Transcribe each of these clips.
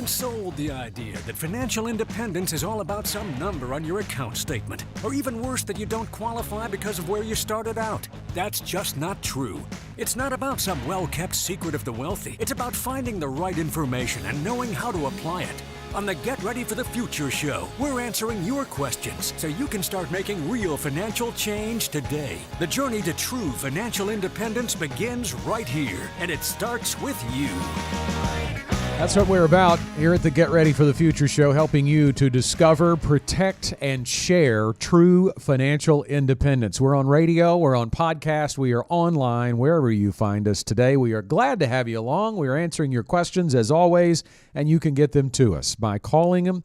been sold the idea that financial independence is all about some number on your account statement, or even worse, that you don't qualify because of where you started out. That's just not true. It's not about some well-kept secret of the wealthy. It's about finding the right information and knowing how to apply it. On the Get Ready for the Future show, we're answering your questions so you can start making real financial change today. The journey to true financial independence begins right here, and it starts with you. That's what we're about here at the Get Ready for the Future show, helping you to discover, protect, and share true financial independence. We're on radio, we're on podcast, we are online, wherever you find us today. We are glad to have you along. We are answering your questions as always, and you can get them to us by calling them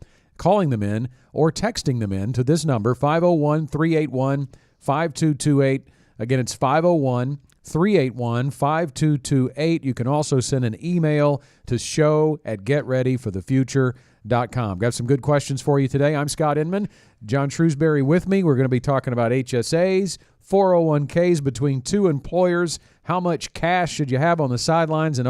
in, or texting them in to this number, 501-381-5228. Again, it's 501-381-5228. You can also send an email to show@getreadyforthefuture.com. Got some good questions for you today. I'm Scott Inman. John Shrewsbury with me. We're going to be talking about HSAs, 401ks between two employers. How much cash should you have on the sidelines? And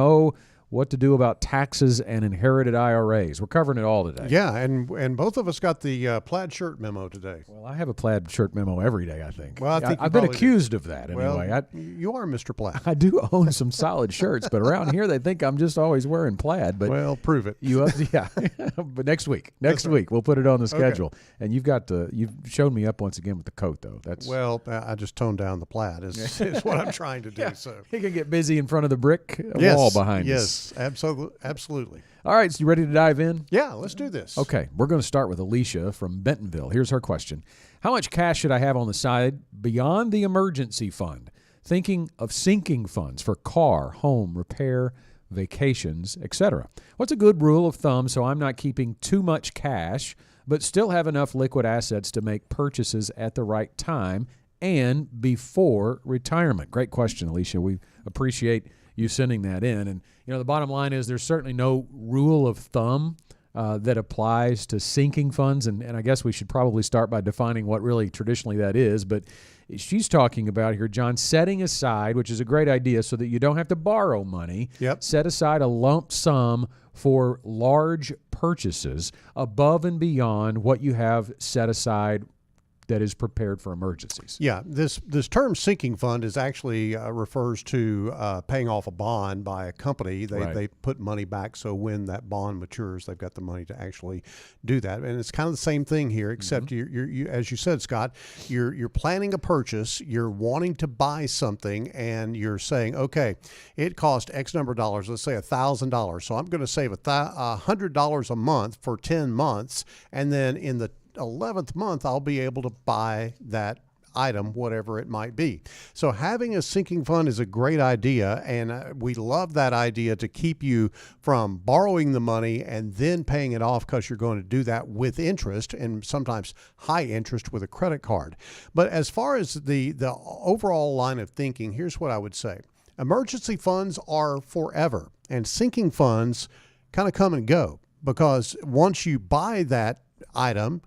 what to do about taxes and inherited IRAs. We're covering it all today. Yeah, and both of us got the plaid shirt memo today. Well, I have a plaid shirt memo every day, I think. Well, I've been accused of that anyway. Well, you are Mr. Plaid. I do own some solid shirts, but around here they think I'm just always wearing plaid. But well, prove it. Yeah. But next week we'll put it on the schedule. Okay. And you've shown me up once again with the coat, though. I just toned down the plaid. Is what I'm trying to do. Yeah. So you can get busy in front of the brick wall behind us. Yes, absolutely. All right, so you ready to dive in? Yeah, let's do this. Okay, we're going to start with Alicia from Bentonville. Here's her question. How much cash should I have on the side beyond the emergency fund? Thinking of sinking funds for car, home, repair, vacations, etc. What's a good rule of thumb so I'm not keeping too much cash, but still have enough liquid assets to make purchases at the right time and before retirement? Great question, Alicia. We appreciate you sending that in. And, the bottom line is there's certainly no rule of thumb that applies to sinking funds. And I guess we should probably start by defining what really traditionally that is. But she's talking about here, John, setting aside, which is a great idea so that you don't have to borrow money. Yep. Set aside a lump sum for large purchases above and beyond what you have set aside that is prepared for emergencies. Yeah, this term sinking fund is actually refers to paying off a bond by a company. They put money back, so when that bond matures, they've got the money to actually do that. And it's kind of the same thing here, except you as you said, Scott, you're planning a purchase, you're wanting to buy something, and you're saying, okay, it cost X number of dollars, let's say $1,000. So I'm going to save $100 a month for 10 months, and then in the 11th month, I'll be able to buy that item, whatever it might be. So having a sinking fund is a great idea, and we love that idea to keep you from borrowing the money and then paying it off, because you're going to do that with interest, and sometimes high interest with a credit card. But as far as the overall line of thinking, here's what I would say. Emergency funds are forever, and sinking funds kind of come and go, because once you buy that item,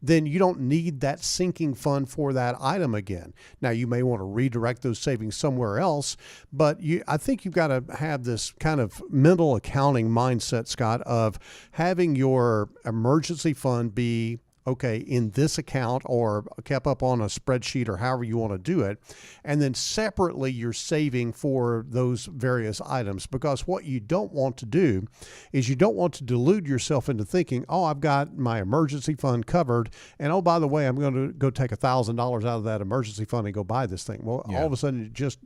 then you don't need that sinking fund for that item again. Now, you may want to redirect those savings somewhere else, but I think you've got to have this kind of mental accounting mindset, Scott, of having your emergency fund be okay in this account or kept up on a spreadsheet or however you want to do it. And then separately, you're saving for those various items, because what you don't want to do is you don't want to delude yourself into thinking, oh, I've got my emergency fund covered. And oh, by the way, I'm going to go take $1,000 out of that emergency fund and go buy this thing. Well, all of a sudden it just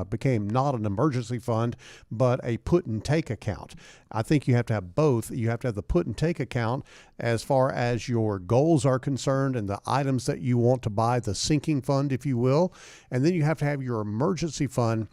became not an emergency fund, but a put and take account. I think you have to have both. You have to have the put and take account as far as your goals are concerned and the items that you want to buy, the sinking fund, if you will. And then you have to have your emergency fund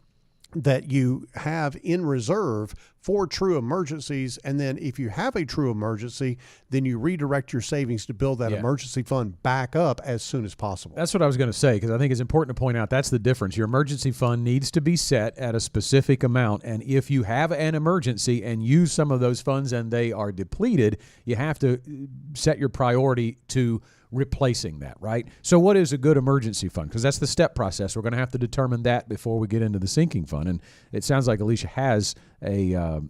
that you have in reserve for true emergencies. And then if you have a true emergency, then you redirect your savings to build that emergency fund back up as soon as possible. That's what I was going to say, because I think it's important to point out that's the difference. Your emergency fund needs to be set at a specific amount. And if you have an emergency and use some of those funds and they are depleted, you have to set your priority to replacing that, right? So what is a good emergency fund? Because that's the step process. We're going to have to determine that before we get into the sinking fund. And it sounds like Alicia has a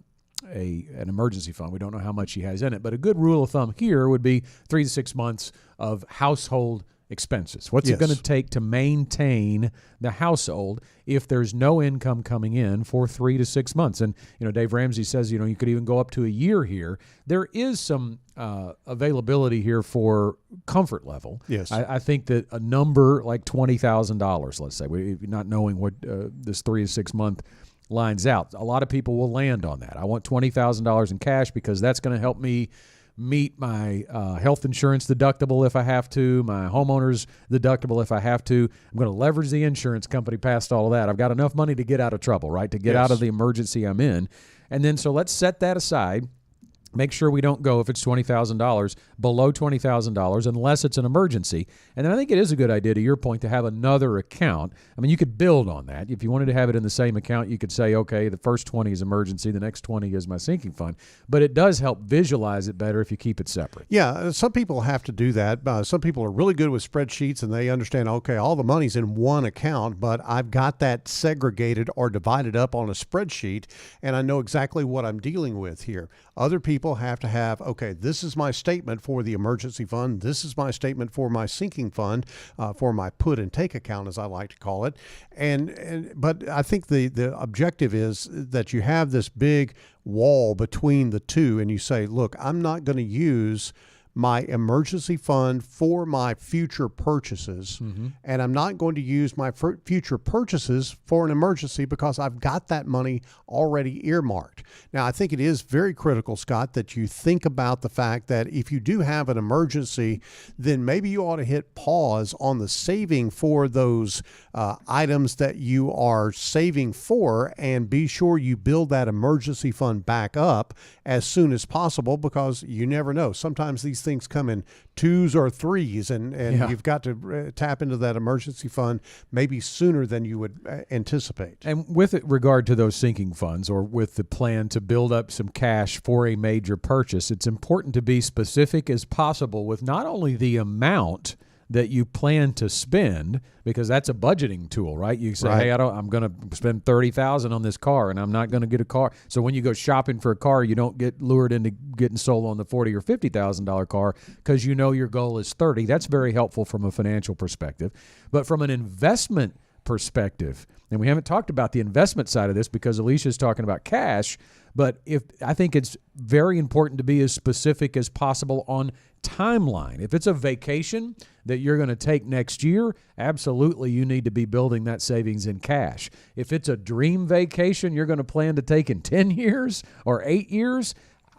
an emergency fund. We don't know how much he has in it, but a good rule of thumb here would be 3 to 6 months of household expenses. What's it going to take to maintain the household if there's no income coming in for 3 to 6 months? And, Dave Ramsey says, you could even go up to a year here. There is some availability here for comfort level. Yes. I think that a number like $20,000, let's say, not knowing what this 3 to 6 month lines out, a lot of people will land on that. I want $20,000 in cash because that's going to help me meet my health insurance deductible if I have to, my homeowner's deductible if I have to. I'm going to leverage the insurance company past all of that. I've got enough money to get out of trouble, right, to get out of the emergency I'm in. And then so let's set that aside. Make sure we don't go, if it's $20,000, below $20,000 unless it's an emergency. And then I think it is a good idea, to your point, to have another account. I mean, you could build on that. If you wanted to have it in the same account, you could say, okay, the first 20 is emergency, the next 20 is my sinking fund. But it does help visualize it better if you keep it separate. Yeah, some people have to do that. Some people are really good with spreadsheets, and they understand, okay, all the money's in one account, but I've got that segregated or divided up on a spreadsheet, and I know exactly what I'm dealing with here. Other people have to have, okay, this is my statement for the emergency fund. This is my statement for my sinking fund, for my put and take account, as I like to call it. But I think the objective is that you have this big wall between the two, and you say, look, I'm not going to use my emergency fund for my future purchases, and I'm not going to use my future purchases for an emergency because I've got that money already earmarked. Now, I think it is very critical, Scott, that you think about the fact that if you do have an emergency, then maybe you ought to hit pause on the saving for those items that you are saving for, and be sure you build that emergency fund back up as soon as possible, because you never know. Sometimes these things come in 2s or 3s, and you've got to tap into that emergency fund maybe sooner than you would anticipate. And with regard to those sinking funds, or with the plan to build up some cash for a major purchase, it's important to be specific as possible with not only the amount that you plan to spend, because that's a budgeting tool, right? You say, hey, I'm going to spend $30,000 on this car, and I'm not going to get a car. So when you go shopping for a car, you don't get lured into getting sold on the $40,000 or $50,000 car because you know your goal is $30,000. That's very helpful from a financial perspective. But from an investment perspective, and we haven't talked about the investment side of this because Alicia's talking about cash, but I think it's very important to be as specific as possible on timeline. If it's a vacation that you're going to take next year, absolutely you need to be building that savings in cash. If it's a dream vacation you're going to plan to take in 10 years or 8 years,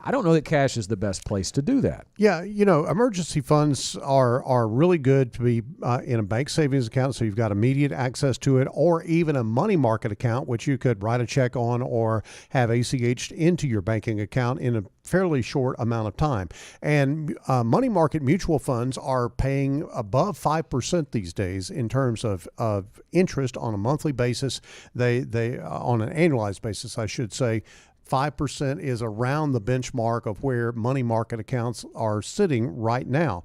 I don't know that cash is the best place to do that. Yeah, emergency funds are really good to be in a bank savings account, so you've got immediate access to it, or even a money market account, which you could write a check on or have ACH'd into your banking account in a fairly short amount of time. And money market mutual funds are paying above 5% these days in terms of interest on a monthly basis. They on an annualized basis, I should say. 5% is around the benchmark of where money market accounts are sitting right now.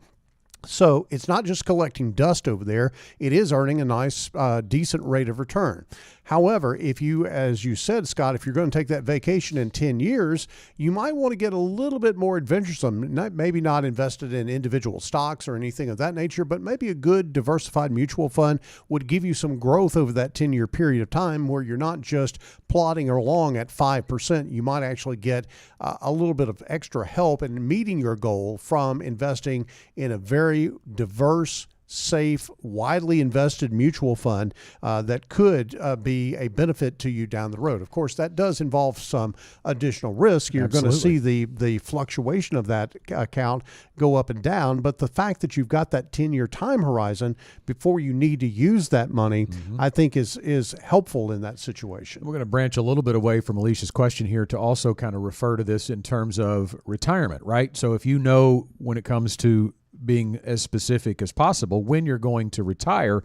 So it's not just collecting dust over there. It is earning a nice, decent rate of return. However, if you, as you said, Scott, if you're going to take that vacation in 10 years, you might want to get a little bit more adventuresome, maybe not invested in individual stocks or anything of that nature, but maybe a good diversified mutual fund would give you some growth over that 10-year period of time where you're not just plodding along at 5%. You might actually get a little bit of extra help in meeting your goal from investing in a very diverse, safe, widely invested mutual fund that could be a benefit to you down the road. Of course, that does involve some additional risk. You're going to see the fluctuation of that account go up and down, but the fact that you've got that 10-year time horizon before you need to use that money, I think is helpful in that situation. We're going to branch a little bit away from Alicia's question here to also kind of refer to this in terms of retirement, right? So if you know, when it comes to being as specific as possible, when you're going to retire,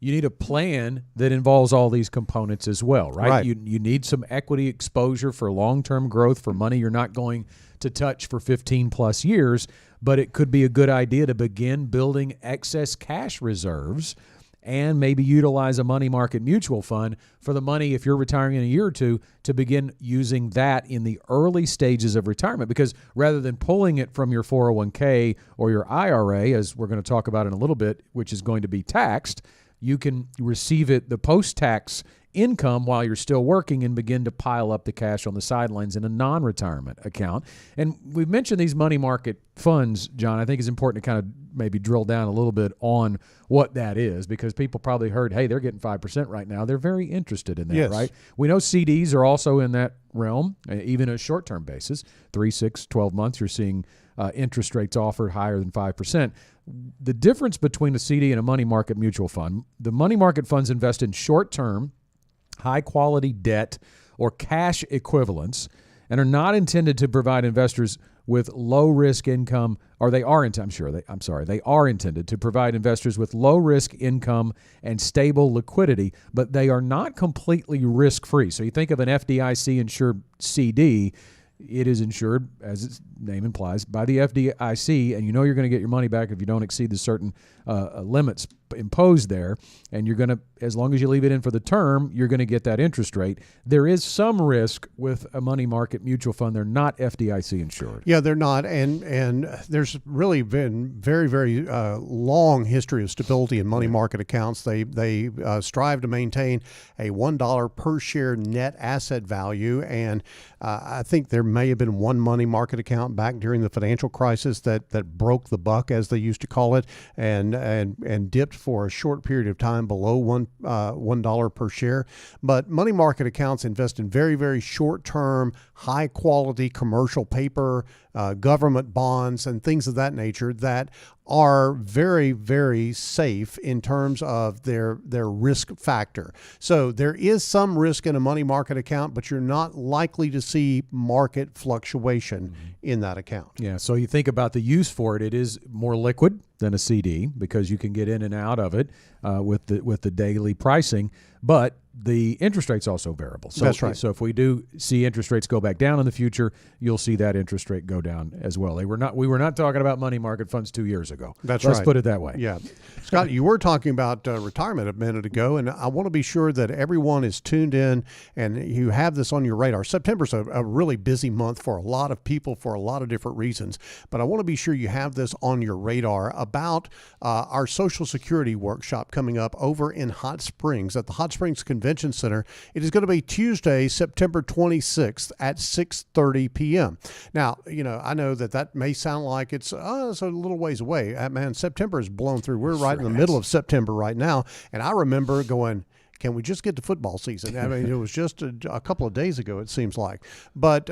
you need a plan that involves all these components as well, right? You need some equity exposure for long-term growth, for money you're not going to touch for 15 plus years, but it could be a good idea to begin building excess cash reserves and maybe utilize a money market mutual fund for the money, if you're retiring in a year or two, to begin using that in the early stages of retirement. Because rather than pulling it from your 401k or your IRA, as we're going to talk about in a little bit, which is going to be taxed, you can receive it, the post-tax income, while you're still working, and begin to pile up the cash on the sidelines in a non-retirement account. And we've mentioned these money market funds, John. I think it's important to kind of maybe drill down a little bit on what that is, because people probably heard, hey, they're getting 5% right now. They're very interested in that, yes. right? We know CDs are also in that realm, even on a short-term basis. 3, 6, 12 months, you're seeing interest rates offered higher than 5%. The difference between a CD and a money market mutual fund, the money market funds invest in short-term, high-quality debt or cash equivalents, and are not intended to provide investors with low-risk income, or they are intended to provide investors with low-risk income and stable liquidity, but they are not completely risk-free. So you think of an FDIC-insured CD, it is insured, as its name implies, by the FDIC, and you know you're going to get your money back if you don't exceed the certain limits imposed there, and you're going to, as long as you leave it in for the term, you're going to get that interest rate. There is some risk with a money market mutual fund. They're not FDIC insured. Yeah, they're not, and there's really been very, very long history of stability in money market accounts. They strive to maintain a $1 per share net asset value, and I think there may have been one money market account back during the financial crisis that broke the buck, as they used to call it, and dipped for a short period of time below $1 per share. But money market accounts invest in very, very short-term, high-quality commercial paper, government bonds, and things of that nature that are very, very safe in terms of their risk factor. So there is some risk in a money market account, but you're not likely to see market fluctuation in that account. Yeah, so you think about the use for it, it is more liquid than a CD because you can get in and out of it with the daily pricing, but the interest rate's also variable. So, that's right. So if we do see interest rates go back down in the future, you'll see that interest rate go down as well. We were not talking about money market funds 2 years ago. That's right. Let's put it that way. Yeah. Scott, you were talking about retirement a minute ago, and I want to be sure that everyone is tuned in and you have this on your radar. September's a really busy month for a lot of people for a lot of different reasons, but I want to be sure you have this on your radar about our Social Security workshop coming up over in Hot Springs at the Hot Springs Convention Center. It is going to be Tuesday, September 26th at 6:30 p.m. Now, I know that may sound like it's a little ways away. Man, September has blown through. We're right in the middle of September right now, and I remember going, can we just get to football season? I mean, it was just a couple of days ago, it seems like. But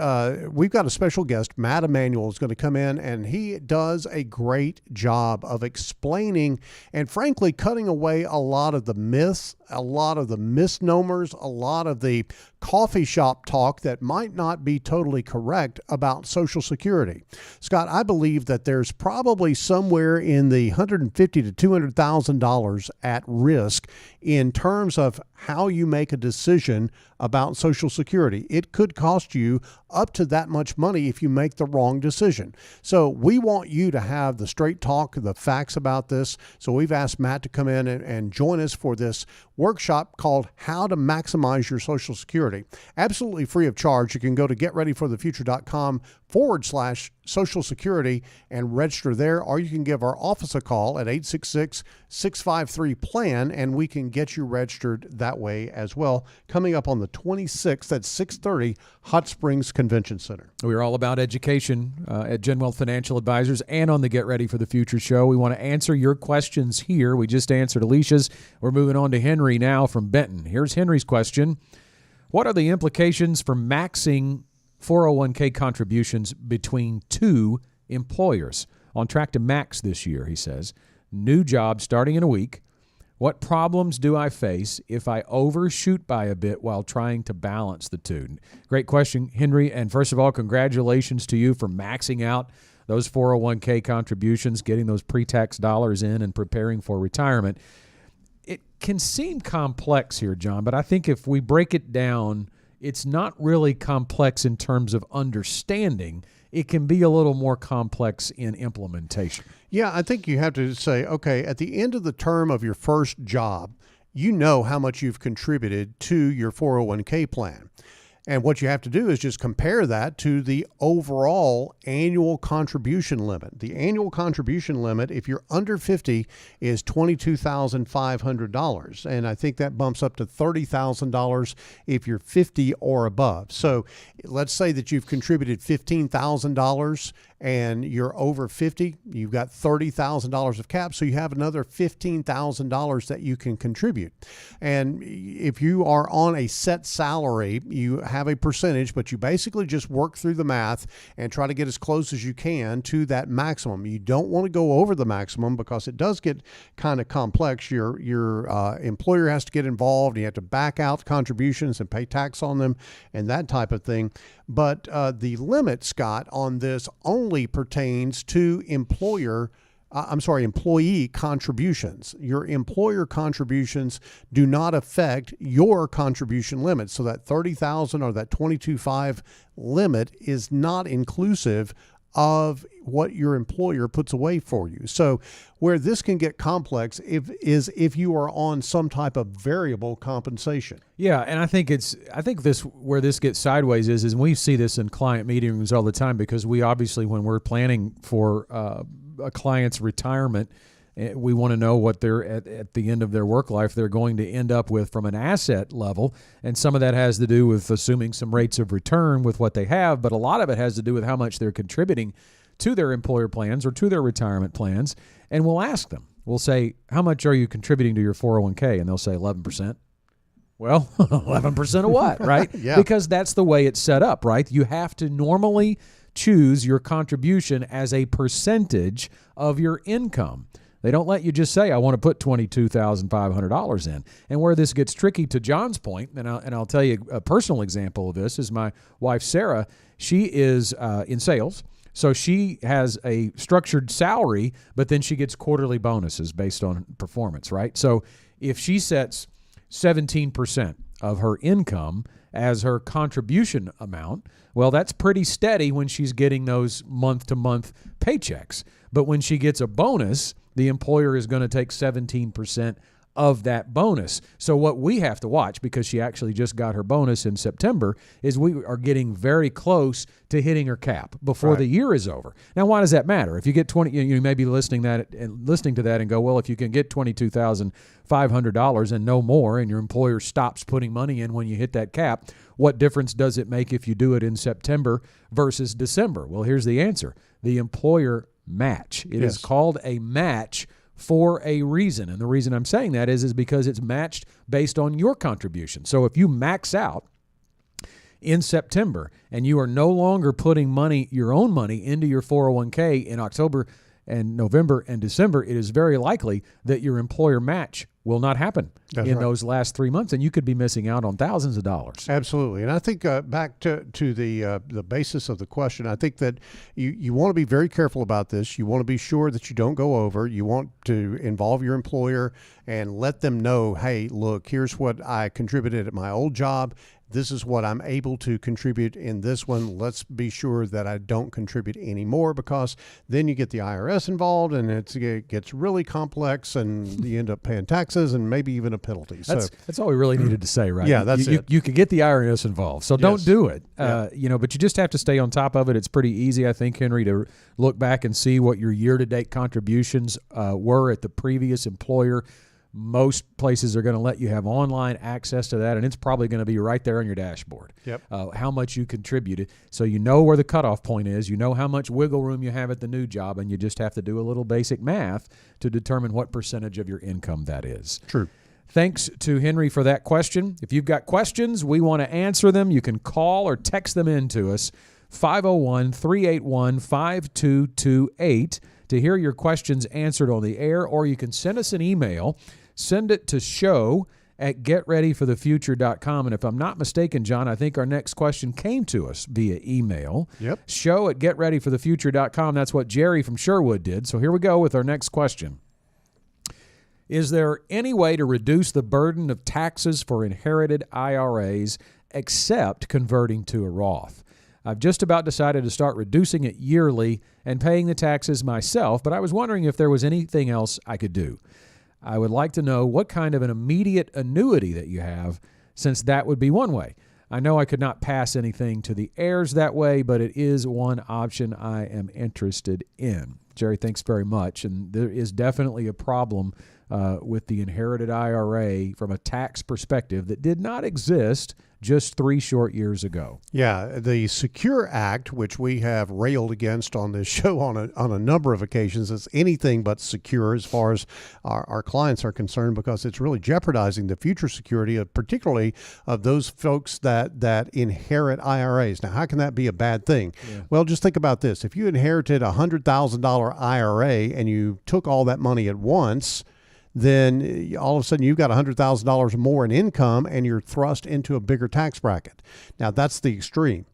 we've got a special guest. Matt Emanuel is going to come in, and he does a great job of explaining and, frankly, cutting away a lot of the myths, a lot of the misnomers, a lot of the coffee shop talk that might not be totally correct about Social Security. Scott, I believe that there's probably somewhere in the $150,000 to $200,000 at risk in terms of how you make a decision about Social Security. It could cost you up to that much money if you make the wrong decision. So we want you to have the straight talk, the facts about this. So we've asked Matt to come in and join us for this workshop called How to Maximize Your Social Security. Absolutely free of charge. You can go to getreadyforthefuture.com/Social Security and register there, or you can give our office a call at 866-653-PLAN, and we can get you registered that way as well. Coming up on the 26th at 6:30, Hot Springs Convention Center. We're all about education at GenWealth Financial Advisors and on the Get Ready for the Future show. We want to answer your questions here. We just answered Alicia's. We're moving on to Henry now from Benton. Here's Henry's question. What are the implications for maxing 401k contributions between two employers? On track to max this year, he says. New job starting in a week. What problems do I face if I overshoot by a bit while trying to balance the two? Great question, Henry. And first of all, congratulations to you for maxing out those 401k contributions, getting those pre-tax dollars in and preparing for retirement. It can seem complex here, John, but I think if we break it down it's not really complex in terms of understanding. It can be a little more complex in implementation. Yeah, I think you have to say, okay, at the end of the term of your first job, you know how much you've contributed to your 401k plan. And what you have to do is just compare that to the overall annual contribution limit. The annual contribution limit, if you're under 50, is $22,500. And I think that bumps up to $30,000 if you're 50 or above. So let's say that you've contributed $15,000 and you're over 50, you've got $30,000 of cap, so you have another $15,000 that you can contribute. And if you are on a set salary, you have a percentage, but you basically just work through the math and try to get as close as you can to that maximum. You don't want to go over the maximum because it does get kind of complex. Your employer has to get involved. You have to back out contributions and pay tax on them and that type of thing. But the limit, Scott, on this only pertains to employee contributions. Your employer contributions do not affect your contribution limit. So that $30,000 or that $22,500 limit is not inclusive of what your employer puts away for you. So where this can get complex is if you are on some type of variable compensation. Yeah, and I think where this gets sideways is we see this in client meetings all the time, because we obviously, when we're planning for a client's retirement, we want to know what they're at the end of their work life they're going to end up with from an asset level. And some of that has to do with assuming some rates of return with what they have, but a lot of it has to do with how much they're contributing to their employer plans or to their retirement plans. And we'll ask them, we'll say, how much are you contributing to your 401k? And they'll say 11%. Well, 11% of what, right? Yeah. Because that's the way it's set up, right? You have to normally choose your contribution as a percentage of your income. They don't let you just say, I want to put $22,500 in. And where this gets tricky, to John's point, and I'll tell you a personal example of this, is my wife, Sarah. She is in sales. So she has a structured salary, but then she gets quarterly bonuses based on performance, right? So if she sets 17% of her income as her contribution amount, well, that's pretty steady when she's getting those month-to-month paychecks. But when she gets a bonus, the employer is going to take 17% of that bonus. So what we have to watch, because she actually just got her bonus in September, is we are getting very close to hitting her cap before the year is over. Now, why does that matter? If you get you may be listening to that and go, well, if you can get $22,500 and no more, and your employer stops putting money in when you hit that cap, what difference does it make if you do it in September versus December? Well, here's the answer. The employer match. It is called a match for a reason. And the reason I'm saying that is because it's matched based on your contribution. So if you max out in September and you are no longer putting your own money into your 401k in October and November and December, it is very likely that your employer match will not happen those last 3 months, and you could be missing out on thousands of dollars. Absolutely. And I think back to the basis of the question, I think that you want to be very careful about this. You want to be sure that you don't go over. You want to involve your employer and let them know, hey, look, here's what I contributed at my old job. This is what I'm able to contribute in this one. Let's be sure that I don't contribute anymore, because then you get the IRS involved and it gets really complex and you end up paying taxes and maybe even a penalty. That's all we really needed to say, right? Yeah, that's it. You could get the IRS involved, so don't do it. But you just have to stay on top of it. It's pretty easy, I think, Henry, to look back and see what your year-to-date contributions were at the previous employer. Most places are going to let you have online access to that, and it's probably going to be right there on your dashboard. How much you contributed, so you know where the cutoff point is. You know how much wiggle room you have at the new job, and you just have to do a little basic math to determine what percentage of your income that is. True. Thanks to Henry for that question. If you've got questions, we want to answer them. You can call or text them in to us, 501-381-5228, to hear your questions answered on the air, or you can send us an email. Send it to show@getreadyforthefuture.com. And if I'm not mistaken, John, I think our next question came to us via email. Show@getreadyforthefuture.com. That's what Jerry from Sherwood did. So here we go with our next question. Is there any way to reduce the burden of taxes for inherited IRAs except converting to a Roth. I've just about decided to start reducing it yearly and paying the taxes myself, but I was wondering if there was anything else I could do. I would like to know what kind of an immediate annuity that you have, since that would be one way. I know I could not pass anything to the heirs that way, but it is one option I am interested in. Jerry, thanks very much. And there is definitely a problem with the inherited IRA from a tax perspective that did not exist just 3 short years ago. Yeah, the Secure Act, which we have railed against on this show on a number of occasions, is anything but secure as far as our clients are concerned, because it's really jeopardizing the future security of particularly of those folks that inherit IRAs. Now, how can that be a bad thing? Yeah. Well, just think about this. If you inherited a $100,000 IRA and you took all that money at once, then all of a sudden you've got $100,000 more in income and you're thrust into a bigger tax bracket. Now, that's the extreme.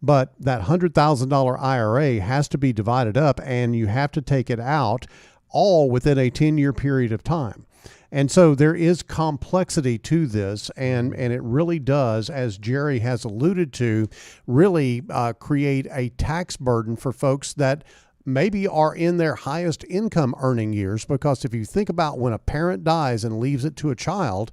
But that $100,000 IRA has to be divided up, and you have to take it out all within a 10-year period of time. And so there is complexity to this, and it really does, as Jerry has alluded to, really create a tax burden for folks that maybe are in their highest income earning years, because if you think about when a parent dies and leaves it to a child,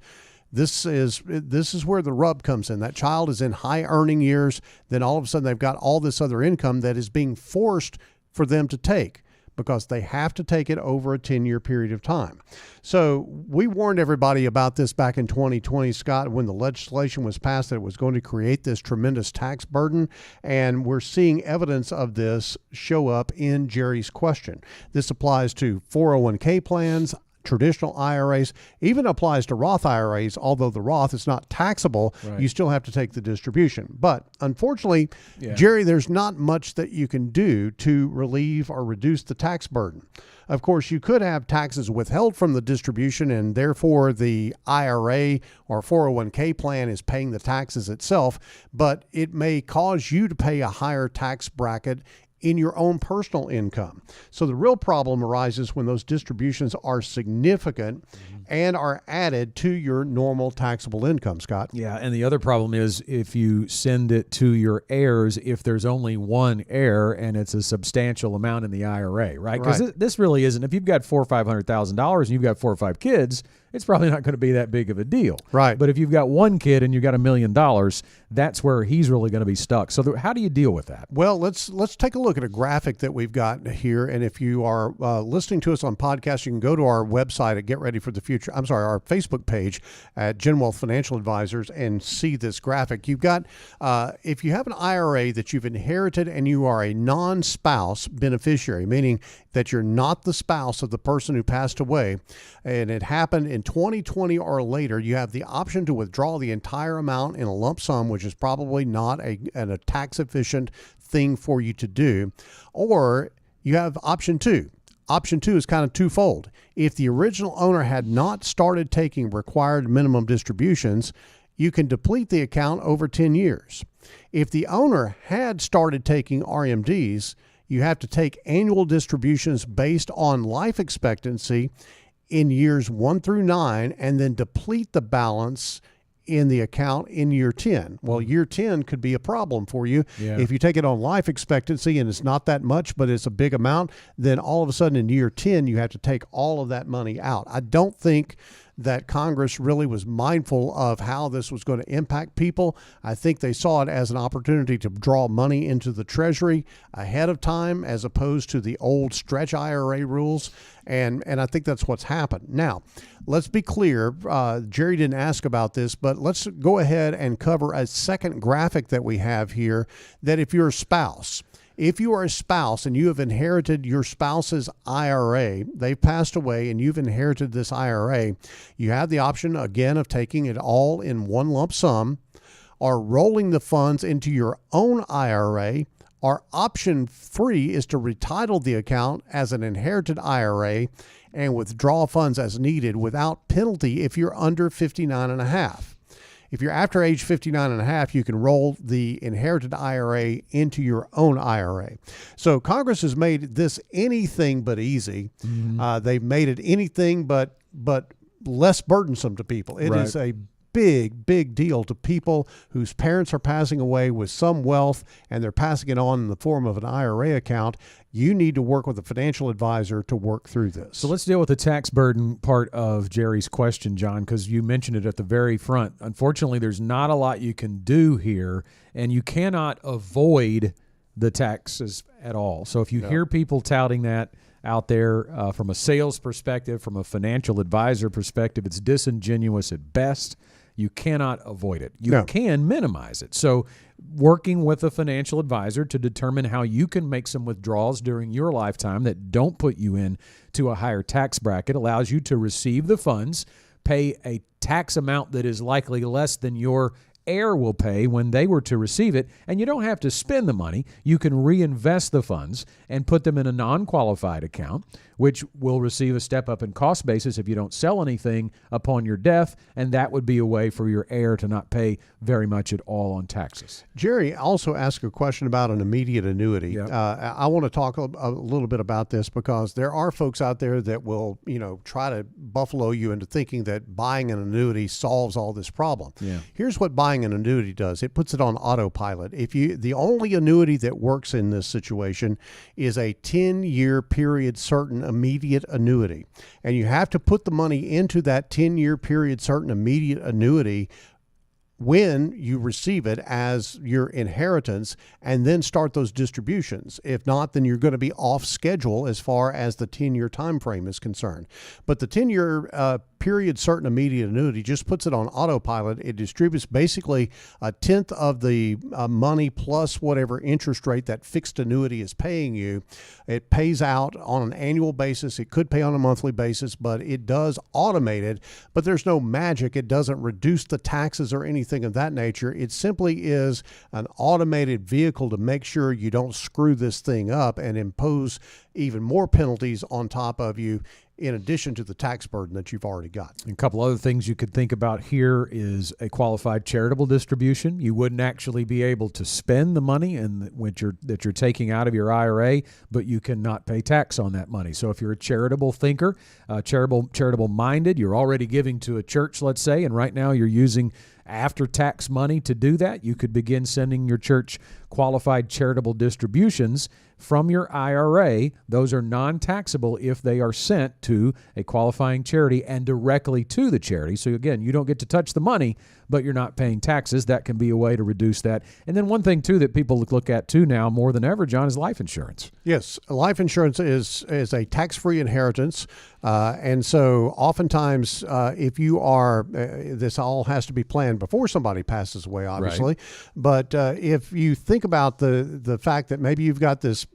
this is where the rub comes in. That child is in high earning years, then all of a sudden they've got all this other income that is being forced for them to take, because they have to take it over a 10-year period of time. So we warned everybody about this back in 2020, Scott, when the legislation was passed, that it was going to create this tremendous tax burden. And we're seeing evidence of this show up in Jerry's question. This applies to 401k plans, traditional IRAs, even applies to Roth IRAs. Although the Roth is not taxable, right, you still have to take the distribution. But unfortunately, Jerry, there's not much that you can do to relieve or reduce the tax burden. Of course, you could have taxes withheld from the distribution, and therefore the IRA or 401k plan is paying the taxes itself, but it may cause you to pay a higher tax bracket in your own personal income. So the real problem arises when those distributions are significant and are added to your normal taxable income, Scott. Yeah, and the other problem is if you send it to your heirs, if there's only one heir and it's a substantial amount in the IRA, right? Because this really isn't, if you've got $400,000 or $500,000 and you've got 4 or 5 kids, it's probably not going to be that big of a deal. Right. But if you've got one kid and you've got $1 million, that's where he's really going to be stuck. So how do you deal with that? Well, let's take a look at a graphic that we've got here. And if you are listening to us on podcast, you can go to our website at Get Ready for the Future. I'm sorry, our Facebook page at GenWealth Financial Advisors and see this graphic. You've got, if you have an IRA that you've inherited and you are a non-spouse beneficiary, meaning that you're not the spouse of the person who passed away, and it happened in 2020 or later, you have the option to withdraw the entire amount in a lump sum, which is probably not a tax efficient thing for you to do. Or you have option 2. Option 2 is kind of twofold. If the original owner had not started taking required minimum distributions, you can deplete the account over 10 years. If the owner had started taking RMDs, you have to take annual distributions based on life expectancy in years 1 through 9 and then deplete the balance in the account in year 10. Well, year 10 could be a problem for you. Yeah. If you take it on life expectancy and it's not that much, but it's a big amount, then all of a sudden in year 10, you have to take all of that money out. I don't think that Congress really was mindful of how this was going to impact people. I think they saw it as an opportunity to draw money into the Treasury ahead of time, as opposed to the old stretch IRA rules. And I think that's what's happened. Now, let's be clear. Jerry didn't ask about this, but let's go ahead and cover a second graphic that we have here, that if you're a spouse, if you are a spouse and you have inherited your spouse's IRA, they've passed away and you've inherited this IRA, you have the option, again, of taking it all in one lump sum or rolling the funds into your own IRA. Or option 3 is to retitle the account as an inherited IRA and withdraw funds as needed without penalty if you're under 59 and a half. If you're after age 59 and a half, you can roll the inherited IRA into your own IRA. So Congress has made this anything but easy. They've made it anything but less burdensome to people. It is a big deal to people whose parents are passing away with some wealth and they're passing it on in the form of an IRA account. You need to work with a financial advisor to work through this. So let's deal with the tax burden part of Jerry's question, John, because you mentioned it at the very front. Unfortunately, there's not a lot you can do here, and you cannot avoid the taxes at all. So if you hear people touting that out there from a sales perspective, from a financial advisor perspective, it's disingenuous at best. You cannot avoid it. You can minimize it. So working with a financial advisor to determine how you can make some withdrawals during your lifetime that don't put you in to a higher tax bracket allows you to receive the funds, pay a tax amount that is likely less than your heir will pay when they were to receive it, and you don't have to spend the money. You can reinvest the funds and put them in a non-qualified account, which will receive a step up in cost basis if you don't sell anything upon your death, and that would be a way for your heir to not pay very much at all on taxes. Jerry also asked a question about an immediate annuity. Yep. I want to talk a little bit about this because there are folks out there that will, try to buffalo you into thinking that buying an annuity solves all this problem. Yeah. Here's what buying an annuity does. It puts it on autopilot. The only annuity that works in this situation is a 10-year period certain immediate annuity. And you have to put the money into that 10-year period certain immediate annuity when you receive it as your inheritance and then start those distributions. If not, then you're going to be off schedule as far as the 10-year time frame is concerned. But the 10-year period certain immediate annuity just puts it on autopilot. It distributes basically a tenth of the money plus whatever interest rate that fixed annuity is paying you. It pays out on an annual basis. It could pay on a monthly basis, but it does automate it. But there's no magic. It doesn't reduce the taxes or anything of that nature. It simply is an automated vehicle to make sure you don't screw this thing up and impose even more penalties on top of you in addition to the tax burden that you've already got. A couple other things you could think about here is a qualified charitable distribution. You wouldn't actually be able to spend the money that you're taking out of your IRA, but you cannot pay tax on that money. So if you're a charitable thinker, charitable minded, you're already giving to a church, let's say, and right now you're using after-tax money to do that, you could begin sending your church qualified charitable distributions from your IRA. Those are non-taxable if they are sent to a qualifying charity and directly to the charity. So again, you don't get to touch the money, but you're not paying taxes. That can be a way to reduce that. And then one thing, too, that people look at, too, now more than ever, John, is life insurance. Yes, life insurance is a tax-free inheritance. And so oftentimes, if you are, this all has to be planned before somebody passes away, obviously. Right. But if you think about the fact that maybe you've got this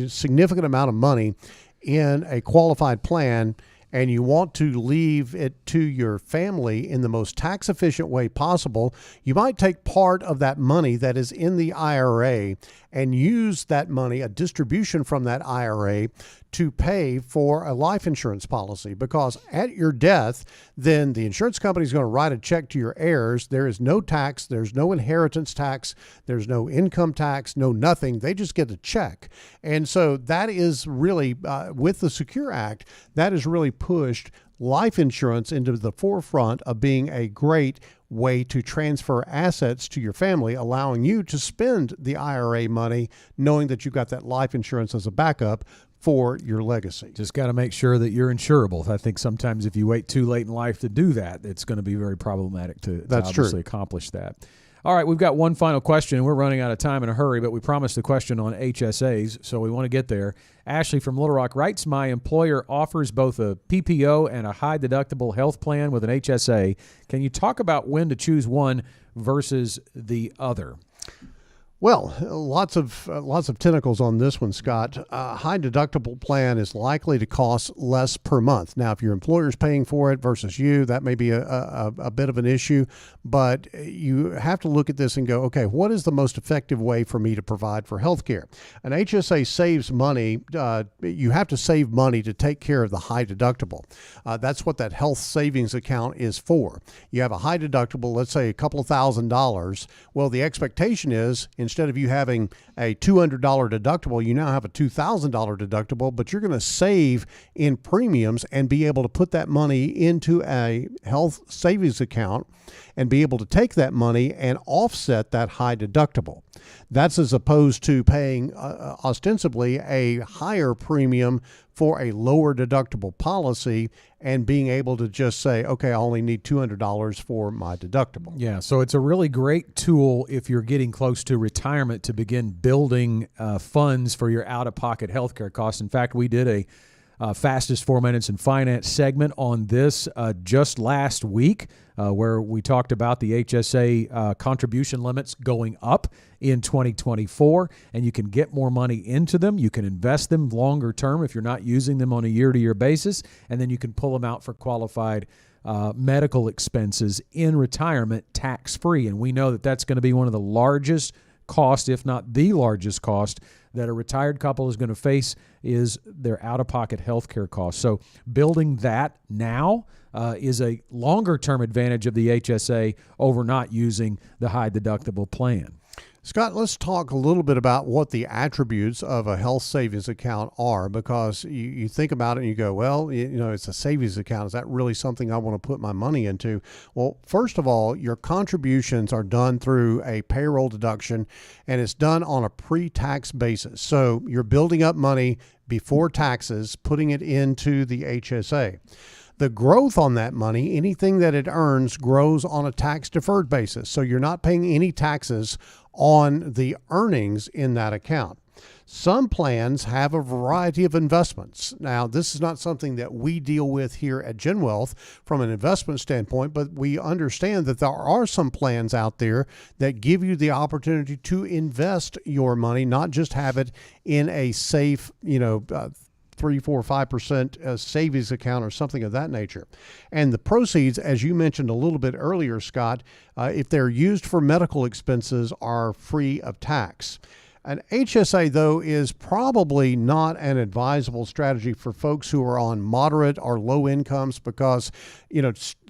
significant amount of money in a qualified plan, and you want to leave it to your family in the most tax efficient way possible, you might take part of that money that is in the IRA and use that money, a distribution from that IRA, to pay for a life insurance policy. Because at your death, then the insurance company is going to write a check to your heirs. There is no tax. There's no inheritance tax. There's no income tax, no nothing. They just get a check. And so that is really, with the Secure Act, that has really pushed life insurance into the forefront of being a great way to transfer assets to your family, allowing you to spend the IRA money knowing that you've got that life insurance as a backup for your legacy. Just got to make sure that you're insurable. I think sometimes if you wait too late in life to do that, it's going to be very problematic to obviously accomplish that. All right, we've got one final question. We're running out of time in a hurry, but we promised a question on HSAs, so we want to get there. Ashley from Little Rock writes, my employer offers both a PPO and a high-deductible health plan with an HSA. Can you talk about when to choose one versus the other? Well, lots of tentacles on this one, Scott. A high deductible plan is likely to cost less per month. Now, if your employer's paying for it versus you, that may be a bit of an issue. But you have to look at this and go, okay, what is the most effective way for me to provide for health care? An HSA saves money. You have to save money to take care of the high deductible. That's what that health savings account is for. You have a high deductible, let's say a couple of $1,000s. Well, the expectation is instead of you having a $200 deductible, you now have a $2,000 deductible, but you're going to save in premiums and be able to put that money into a health savings account and be able to take that money and offset that high deductible. That's as opposed to paying ostensibly a higher premium for a lower deductible policy and being able to just say, okay, I only need $200 for my deductible. Yeah, so it's a really great tool if you're getting close to retirement to begin building funds for your out-of-pocket healthcare costs. In fact, we did a fastest 4 minutes in finance segment on this just last week, where we talked about the HSA contribution limits going up in 2024, and you can get more money into them. You can invest them longer term if you're not using them on a year-to-year basis, and then you can pull them out for qualified medical expenses in retirement tax-free. And we know that that's going to be one of the largest cost, if not the largest cost, that a retired couple is going to face is their out-of-pocket health care costs. So building that now is a longer-term advantage of the HSA over not using the high-deductible plan. Scott, let's talk a little bit about what the attributes of a health savings account are, because you think about it and you go, well, it's a savings account. Is that really something I want to put my money into? Well, first of all, your contributions are done through a payroll deduction, and it's done on a pre-tax basis. So you're building up money before taxes, putting it into the HSA. The growth on that money, anything that it earns, grows on a tax-deferred basis. So you're not paying any taxes on the earnings in that account. Some plans have a variety of investments. Now, this is not something that we deal with here at GenWealth from an investment standpoint, but we understand that there are some plans out there that give you the opportunity to invest your money, not just have it in a safe, 3, 4, 5% savings account or something of that nature. And the proceeds, as you mentioned a little bit earlier, Scott, if they're used for medical expenses, are free of tax. An HSA, though, is probably not an advisable strategy for folks who are on moderate or low incomes because,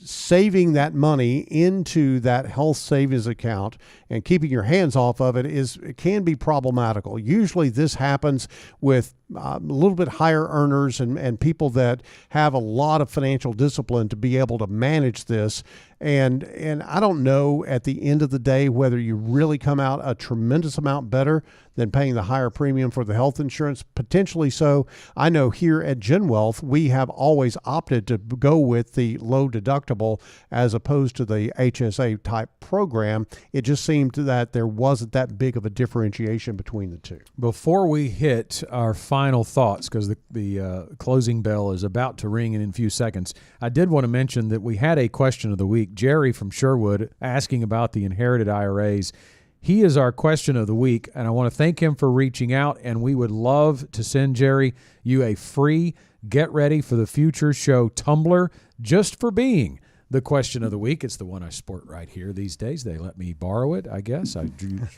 saving that money into that health savings account and keeping your hands off of it can be problematical. Usually this happens with a little bit higher earners and people that have a lot of financial discipline to be able to manage this. And I don't know at the end of the day whether you really come out a tremendous amount better than paying the higher premium for the health insurance. Potentially so. I know here at GenWealth, we have always opted to go with the low deductible as opposed to the HSA type program. It just seemed that there wasn't that big of a differentiation between the two. Before we hit our final thoughts, because the closing bell is about to ring in a few seconds, I did want to mention that we had a question of the week. Jerry from Sherwood asking about the inherited IRAs. He is our question of the week, and I want to thank him for reaching out, and we would love to send Jerry you a free Get Ready for the Future show tumbler just for being the question of the week. It's the one I sport right here these days. They let me borrow it, I guess. I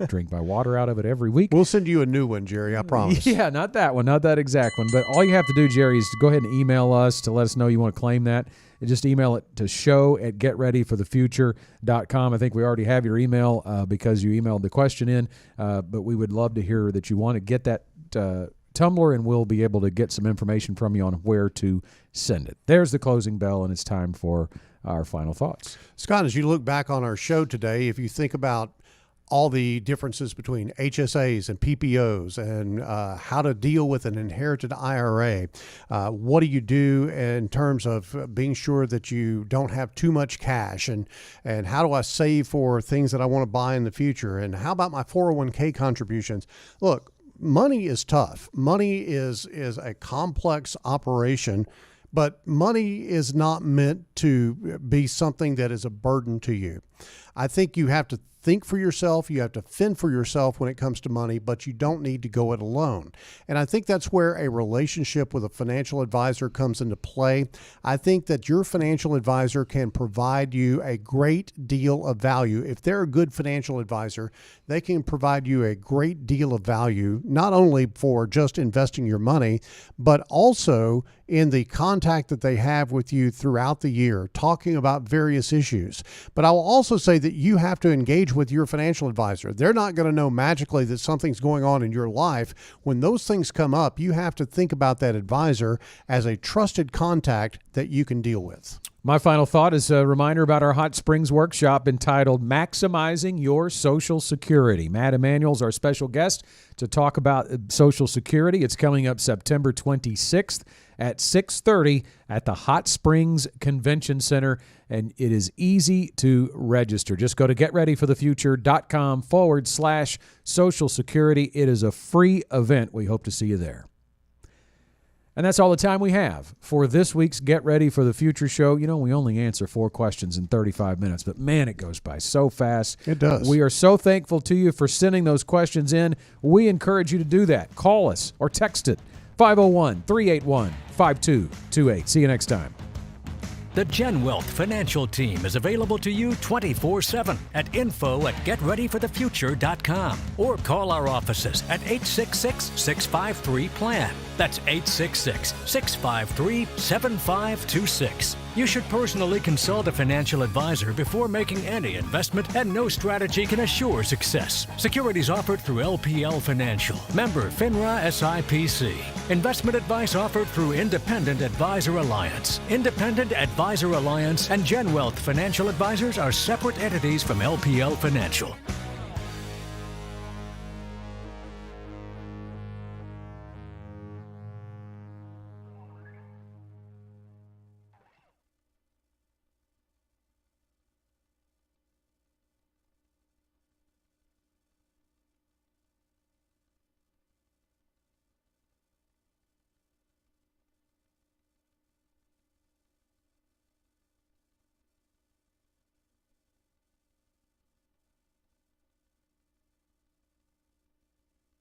drink my water out of it every week. We'll send you a new one, Jerry, I promise. Yeah, not that one, not that exact one. But all you have to do, Jerry, is to go ahead and email us to let us know you want to claim that. And just email it to show@getreadyforthefuture.com. I think we already have your email because you emailed the question in. But we would love to hear that you want to get that tumbler, and we'll be able to get some information from you on where to send it. There's the closing bell, and it's time for our final thoughts. Scott, as you look back on our show today, if you think about all the differences between HSAs and PPOs and how to deal with an inherited IRA, what do you do in terms of being sure that you don't have too much cash, and how do I save for things that I want to buy in the future, and how about my 401k contributions? Look, money is tough. Money is a complex operation, but money is not meant to be something that is a burden to you. I think you have to think for yourself. You have to fend for yourself when it comes to money, but you don't need to go it alone. And I think that's where a relationship with a financial advisor comes into play. I think that your financial advisor can provide you a great deal of value. If they're a good financial advisor, they can provide you a great deal of value, not only for just investing your money, but also in the contact that they have with you throughout the year, talking about various issues. But I will also say that you have to engage engage with your financial advisor. They're not going to know magically that something's going on in your life. When those things come up, you have to think about that advisor as a trusted contact that you can deal with. My final thought is a reminder about our Hot Springs workshop entitled Maximizing Your Social Security. Matt Emanuel's our special guest to talk about Social Security. It's coming up September 26th at 6:30 at the Hot Springs Convention Center, and it is easy to register. Just go to getreadyforthefuture.com/Social Security. It is a free event. We hope to see you there. And that's all the time we have for this week's Get Ready for the Future show. You know, we only answer 4 questions in 35 minutes, but man, it goes by so fast. It does. We are so thankful to you for sending those questions in. We encourage you to do that. Call us or text it, 501-381-5228. See you next time. The GenWealth financial team is available to you 24/7 at info@getreadyforthefuture.com or call our offices at 866-653-PLAN. That's 866-653-7526. You should personally consult a financial advisor before making any investment, and no strategy can assure success. Securities offered through LPL Financial. Member FINRA SIPC. Investment advice offered through Independent Advisor Alliance. Independent Advisor Alliance and GenWealth Financial Advisors are separate entities from LPL Financial.